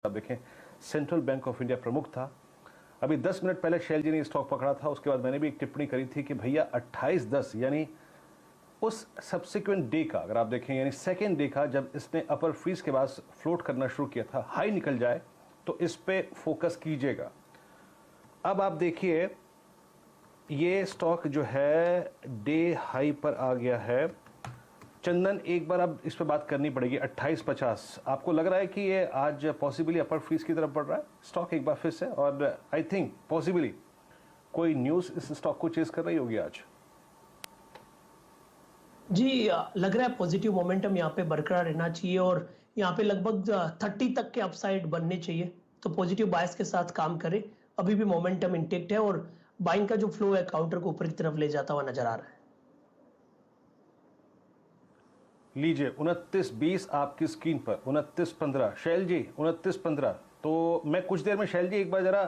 आप देखें central bank of India प्रमुख था। अभी 10 मिनट पहले शैल जी ने स्टॉक पकड़ा था, उसके बाद मैंने भी एक टिप्पणी करी थी कि भैया 28-10 यानी उस सब्सिक्वेंट डे का अगर आप देखें यानी सेकेंड डे का जब इसने अपर फ्रीज के बाद फ्लोट करना शुरू किया था, हाई निकल जाए तो इस पे फोकस कीजिएगा। अब आप देखिए ये स्टॉक जो है डे हाई पर आ गया है। चंदन, एक बार अब इस पे बात करनी पड़ेगी। 28.50 आपको लग रहा है कि ये आज पॉसिबली अपर फ्रीज की तरफ बढ़ रहा है स्टॉक एक बार फिर से, और आई थिंक पॉसिबली कोई न्यूज़ इस स्टॉक को चेस कर रही होगी आज। जी, लग रहा है पॉजिटिव मोमेंटम यहाँ पे बरकरार रहना चाहिए और यहाँ पे लगभग 30 तक के अपसाइड बनने चाहिए, तो पॉजिटिव बायस के साथ काम करें। अभी भी मोमेंटम इंटेक्ट है और बाइंग का जो फ्लो है काउंटर को ऊपर की तरफ ले जाता हुआ नजर आ रहा है। लीजिए 29.20 आपकी स्क्रीन पर 29.15 शैल जी 29.15। तो मैं कुछ देर में शैल जी एक बार जरा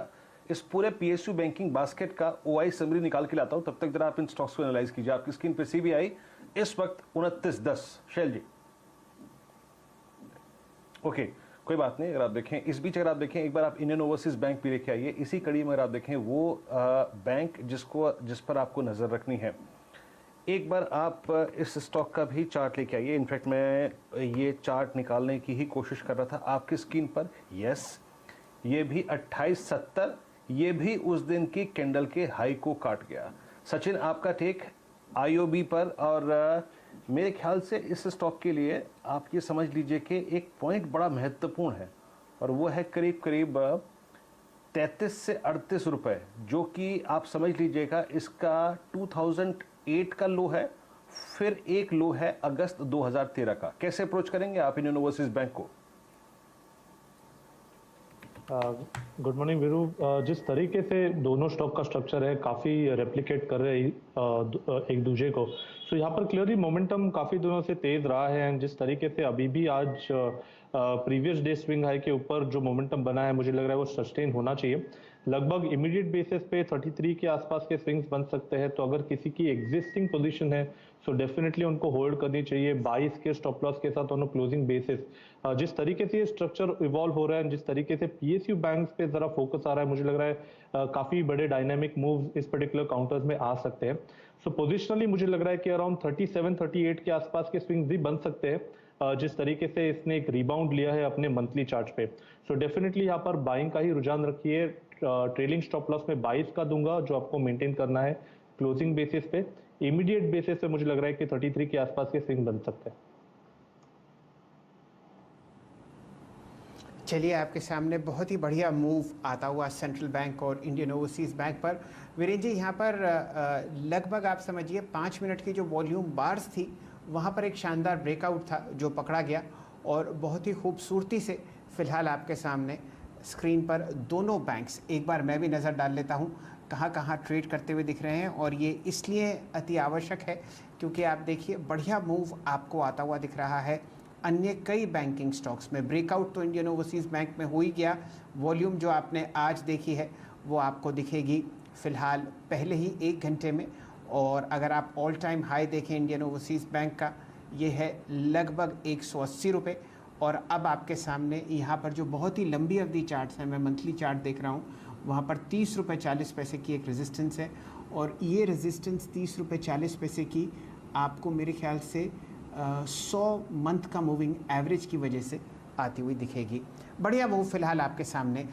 इस पूरे पीएसयू बैंकिंग बास्केट का ओआई समरी निकाल के लाता हूं, तब तक जरा आप इन स्टॉक्स को एनालाइज कीजिए। आपकी स्क्रीन पे सीबीआई इस वक्त 29.10 शैल जी। ओके, कोई बात नहीं। अगर आप देखें इस बीच अगर आप देखें एक बार आप इंडियन ओवरसीज बैंक भी लेके आइए। इसी कड़ी में अगर आप देखें वो बैंक जिस पर आपको नजर रखनी है, एक बार आप इस स्टॉक का भी चार्ट लेके आइए। इनफैक्ट मैं ये चार्ट निकालने की ही कोशिश कर रहा था आपकी स्क्रीन पर। यस, ये भी 28.70, ये भी उस दिन की कैंडल के हाई को काट गया। सचिन, आपका टेक आईओबी पर, और मेरे ख्याल से इस स्टॉक के लिए आप ये समझ लीजिए कि एक पॉइंट बड़ा महत्वपूर्ण है और वो है करीब करीब 33 से 38 रुपए, जो कि आप समझ लीजिएगा इसका 2008 का लो है, फिर एक लो है अगस्त 2013 का। कैसे अप्रोच करेंगे आप इंडियन ओवरसीज बैंक को? Good morning Veeru. जिस तरीके से दोनों स्टॉक का स्ट्रक्चर है काफ़ी रेप्लिकेट कर रहे हैं एक दूसरे को, तो यहाँ पर क्लियरली मोमेंटम काफ़ी दिनों से तेज रहा है। एंड जिस तरीके से अभी भी आज प्रीवियस डे स्विंग हाई के ऊपर जो मोमेंटम बना है, मुझे लग रहा है वो सस्टेन होना चाहिए। लगभग इमीडिएट बेसिस पे 33 के आसपास के स्विंग्स बन सकते हैं, तो अगर किसी की एग्जिस्टिंग पोजीशन है सो डेफिनेटली उनको होल्ड करनी चाहिए 22 के स्टॉप लॉस के साथ ऑन क्लोजिंग बेसिस। जिस तरीके से ये स्ट्रक्चर इवॉल्व हो रहा है, जिस तरीके से पीएसयू बैंक्स पे जरा फोकस आ रहा है, मुझे लग रहा है काफी बड़े डायनामिक मूव्स इस पर्टिकुलर काउंटर्स में आ सकते हैं। सो पोजिशनली मुझे लग रहा है कि अराउंड 37-38 के आसपास के स्विंग्स भी बन सकते हैं, जिस तरीके से इसने एक रिबाउंड लिया है अपने मंथली चार्ट पे। सो डेफिनेटली यहाँ पर बाइंग का ही रुझान रखिए। ट्रेलिंग स्टॉप लॉस में 22 का दूंगा जो आपको मेंटेन करना है क्लोजिंग बेसिस पे। इमीडिएट बेसिस पे मुझे लग रहा है कि 33 के आसपास के स्विंग बन सकते हैं। चलिए, आपके सामने बहुत ही बढ़िया मूव आता हुआ सेंट्रल बैंक और इंडियन ओवरसीज़ बैंक पर। वीरेंद्र जी, यहाँ पर लगभग आप समझिए 5 मिनट की जो वॉल्यूम बार्स थी वहाँ पर एक शानदार ब्रेकआउट था जो पकड़ा गया और बहुत ही खूबसूरती से फिलहाल आपके सामने स्क्रीन पर दोनों बैंक्स, एक बार मैं भी नज़र डाल लेता हूँ कहाँ कहाँ ट्रेड करते हुए दिख रहे हैं। और ये इसलिए अति आवश्यक है क्योंकि आप देखिए बढ़िया मूव आपको आता हुआ दिख रहा है अन्य कई बैंकिंग स्टॉक्स में। ब्रेकआउट तो इंडियन ओवरसीज़ बैंक में हो ही गया। वॉल्यूम जो आपने आज देखी है वो आपको दिखेगी फ़िलहाल पहले ही 1 घंटे में। और अगर आप ऑल टाइम हाई देखें इंडियन ओवरसीज़ बैंक का, ये है लगभग 180 रुपये। और अब आपके सामने यहाँ पर जो बहुत ही लंबी अवधि चार्ट्स हैं, मैं मंथली चार्ट देख रहा हूँ, वहाँ पर 30 रुपये 40 पैसे की एक रेजिस्टेंस है और ये रेजिस्टेंस 30 रुपये 40 पैसे की आपको मेरे ख्याल से 100 मंथ का मूविंग एवरेज की वजह से आती हुई दिखेगी। बढ़िया मूव फिलहाल आपके सामने